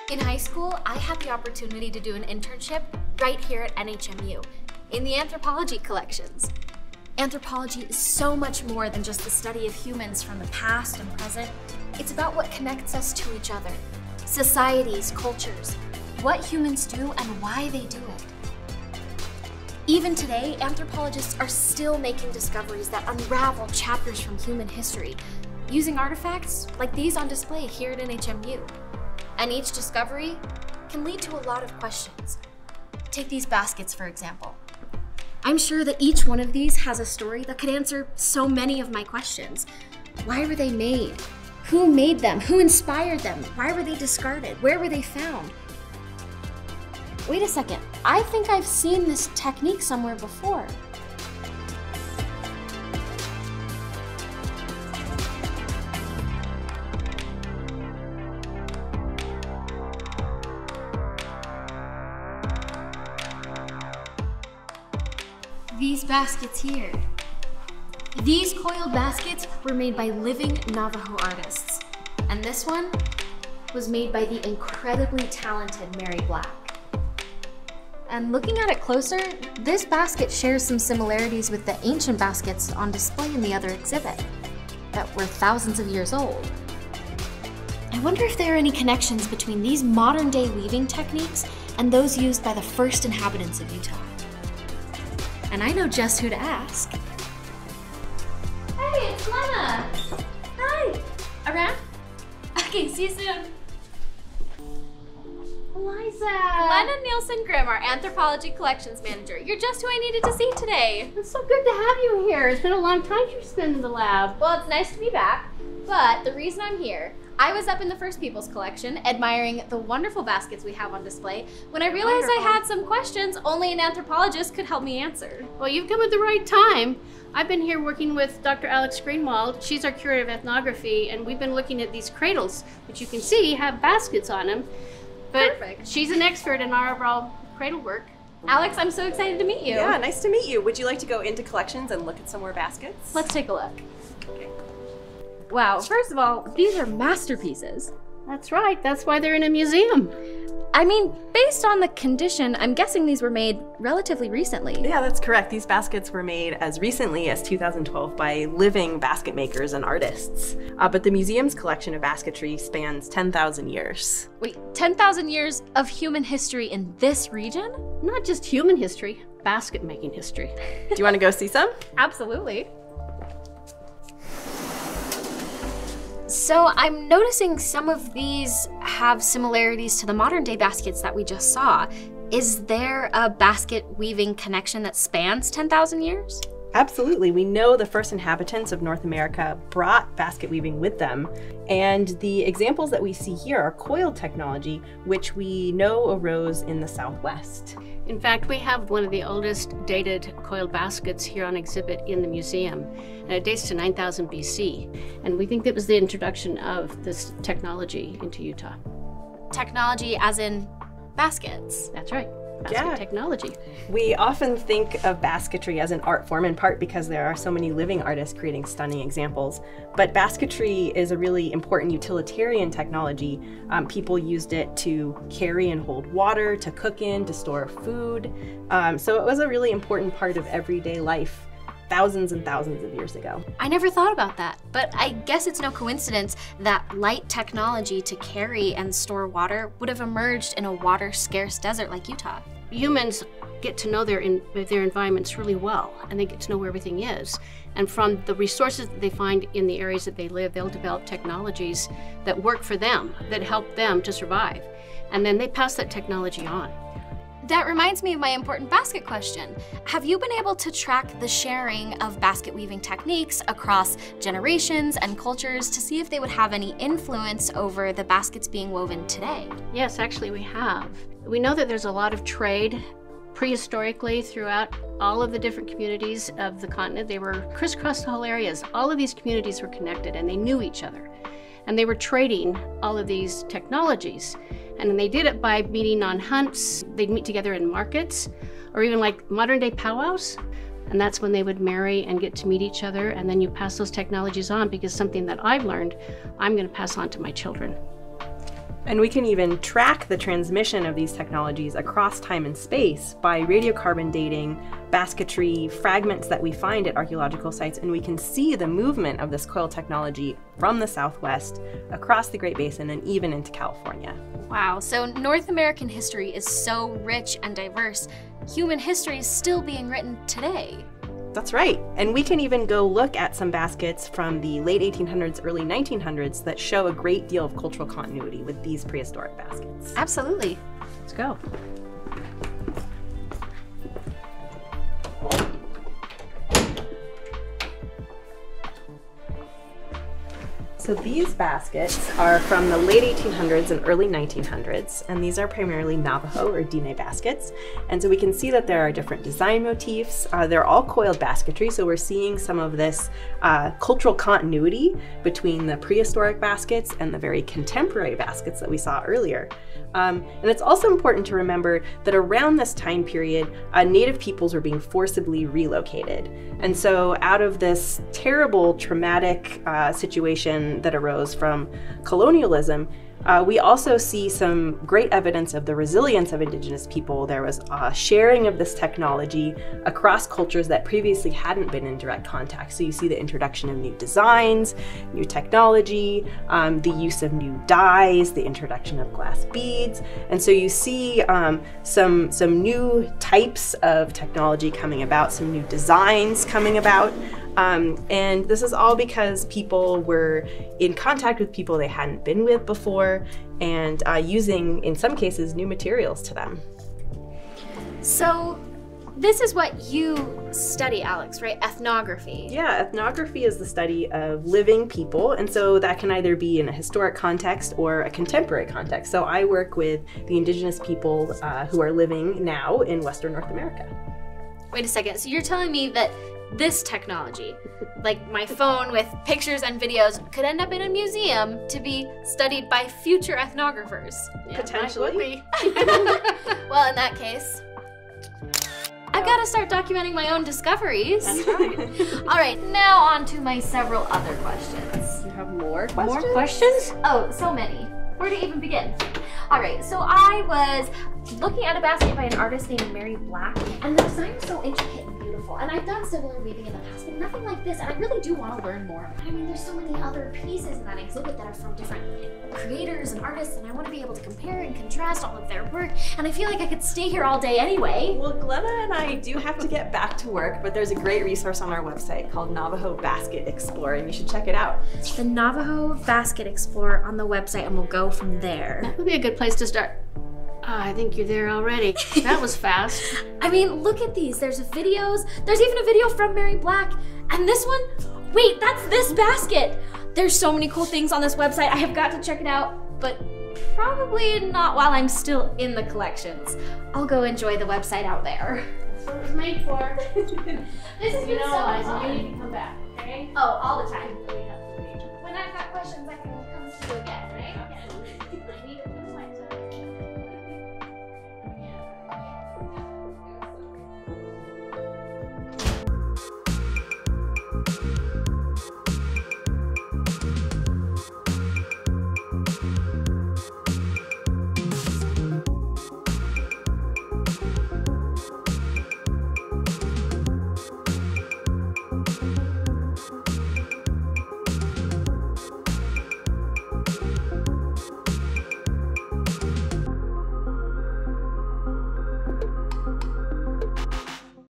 In high school, I had the opportunity to do an internship right here at NHMU in the anthropology collections. Anthropology is so much more than just the study of humans from the past and present. It's about what connects us to each other, societies, cultures, what humans do and why they do it. Even today, anthropologists are still making discoveries that unravel chapters from human history, using artifacts like these on display here at NHMU. And each discovery can lead to a lot of questions. Take these baskets, for example. I'm sure that each one of these has a story that could answer so many of my questions. Why were they made? Who made them? Who inspired them? Why were they discarded? Where were they found? Wait a second, I think I've seen this technique somewhere before. These baskets here. These coiled baskets were made by living Navajo artists. And this one was made by the incredibly talented Mary Black. And looking at it closer, this basket shares some similarities with the ancient baskets on display in the other exhibit that were thousands of years old. I wonder if there are any connections between these modern-day weaving techniques and those used by the first inhabitants of Utah. And I know just who to ask. Hey, it's Lena! Hi! Around? Okay, see you soon. Eliza! Lena Nielsen-Grimm, our Anthropology Collections Manager. You're just who I needed to see today. It's so good to have you here. It's been a long time you've spent in the lab. Well, it's nice to be back, but the reason I'm here, I was up in the First Peoples collection admiring the wonderful baskets we have on display when I realized I had some questions only an anthropologist could help me answer. Well, you've come at the right time. I've been here working with Dr. Alex Greenwald. She's our curator of ethnography, and we've been looking at these cradles, which you can see have baskets on them. But Perfect. She's an expert in our overall cradle work. Alex, I'm so excited to meet you. Yeah, nice to meet you. Would you like to go into collections and look at some more baskets? Let's take a look. Wow, first of all, these are masterpieces. That's right. That's why they're in a museum. I mean, based on the condition, I'm guessing these were made relatively recently. Yeah, that's correct. These baskets were made as recently as 2012 by living basket makers and artists. But the museum's collection of basketry spans 10,000 years. Wait, 10,000 years of human history in this region? Not just human history, basket making history. Do you want to go see some? Absolutely. So I'm noticing some of these have similarities to the modern day baskets that we just saw. Is there a basket weaving connection that spans 10,000 years? Absolutely. We know the first inhabitants of North America brought basket weaving with them. And the examples that we see here are coiled technology, which we know arose in the Southwest. In fact, we have one of the oldest dated coiled baskets here on exhibit in the museum. And it dates to 9000 BC. And we think that was the introduction of this technology into Utah. Technology as in baskets. That's right. Basket technology. We often think of basketry as an art form, in part because there are so many living artists creating stunning examples. But basketry is a really important utilitarian technology. People used it to carry and hold water, to cook in, to store food. So it was a really important part of everyday life thousands and thousands of years ago. I never thought about that, but I guess it's no coincidence that light technology to carry and store water would have emerged in a water-scarce desert like Utah. Humans get to know their environments really well, and they get to know where everything is. And from the resources that they find in the areas that they live, they'll develop technologies that work for them, that help them to survive. And then they pass that technology on. That reminds me of my important basket question. Have you been able to track the sharing of basket weaving techniques across generations and cultures to see if they would have any influence over the baskets being woven today? Yes, actually we have. We know that there's a lot of trade prehistorically throughout all of the different communities of the continent. They were crisscrossed the whole areas. All of these communities were connected and they knew each other. And they were trading all of these technologies. And they did it by meeting on hunts. They'd meet together in markets, or even like modern day powwows. And that's when they would marry and get to meet each other. And then you pass those technologies on, because something that I've learned, I'm gonna pass on to my children. And we can even track the transmission of these technologies across time and space by radiocarbon dating basketry fragments that we find at archaeological sites, and we can see the movement of this coil technology from the Southwest across the Great Basin and even into California. Wow, so North American history is so rich and diverse. Human history is still being written today. That's right. And we can even go look at some baskets from the late 1800s, early 1900s that show a great deal of cultural continuity with these prehistoric baskets. Absolutely. Let's go. So these baskets are from the late 1800s and early 1900s, and these are primarily Navajo or Diné baskets. And so we can see that there are different design motifs. They're all coiled basketry, so we're seeing some of this cultural continuity between the prehistoric baskets and the very contemporary baskets that we saw earlier. And it's also important to remember that around this time period, Native peoples were being forcibly relocated. And so out of this terrible, traumatic situation that arose from colonialism, we also see some great evidence of the resilience of Indigenous people. There was a sharing of this technology across cultures that previously hadn't been in direct contact. So you see the introduction of new designs, new technology, the use of new dyes, the introduction of glass beads. And so you see some new types of technology coming about, some new designs coming about. And this is all because people were in contact with people they hadn't been with before and using, in some cases, new materials to them. So this is what you study, Alex, right? Ethnography. Yeah, ethnography is the study of living people, and so that can either be in a historic context or a contemporary context. So I work with the Indigenous people who are living now in Western North America. Wait a second, so you're telling me that this technology, like my phone with pictures and videos, could end up in a museum to be studied by future ethnographers? Yeah, Potentially. Well, in that case, I've got to start documenting my own discoveries. That's right. All right, now on to my several other questions. You have more questions? More questions? Oh, so many. Where to even begin? All right, so I was looking at a basket by an artist named Mary Black, and the design was so intricate and beautiful. And I've done similar weaving in the past, but nothing like this, and I really do want to learn more. I mean, there's so many other pieces in that exhibit that are from different creators and artists, and I want to be able to compare and contrast all of their work, and I feel like I could stay here all day anyway. Well, Glenna and I do have to get back to work, but there's a great resource on our website called Navajo Basket Explorer, and you should check it out. The Navajo Basket Explorer on the website, and we'll go from there. That would be a good place to start. I think you're there already. That was fast. I mean, look at these. There's videos. There's even a video from Mary Black. And this one, wait, that's this basket. There's so many cool things on this website. I have got to check it out, but probably not while I'm still in the collections. I'll go enjoy the website out there. That's what it was made for. This has been so Eliza, fun. you